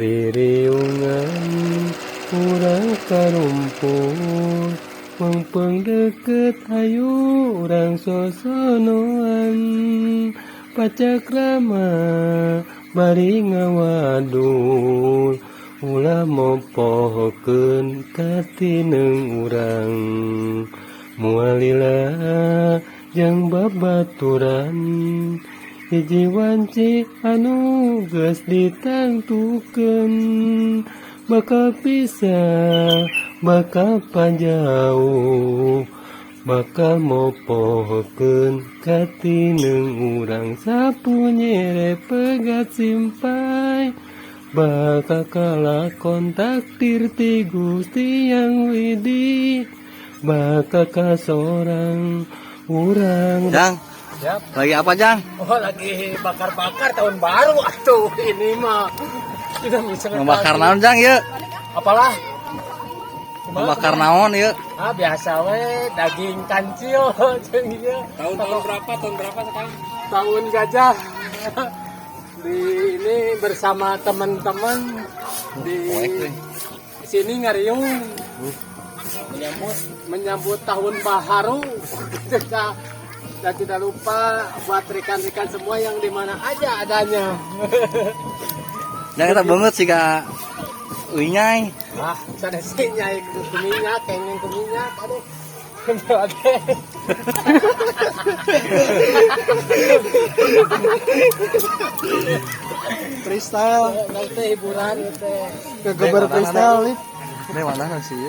Ririungan urang karumpul Mengpeng deket hayu urang sosonoan Pacakrama bari ngawadul Ulah mopohokeun katineung urang Mualila jeung babaturan hiji wanci anu geus ditangtukeun bakal pisah bakal panjauh bakal mopohokeun katineung urang sapunyere pegat simpai bakal kalakon takdir ti Gusti Yang Widi bakal kasorang urang. Jang, Yap. lagi apa Jang? Oh lagi bakar-bakar tahun baru atuh ini mah. Kita bisa Ngebakar naon Jang ya? Apalah? Ngebakar naon ya? Ah biasa we daging kancil jeung ieu. Tahun berapa sekarang? Tahun gajah. Di ini bersama teman-teman di sini ngariung menyambut tahun baharu. Dan tidak lupa buat rekan-rekan semua yang di mana aja adanya. Jang kita banget sih kak Uinyai. Ah, sana sih nyai kuminyak, kengeng kuminyak, aduh. Freestyle. Nanti hiburan teh. Kegeber freestyle nih. Ini mana sih?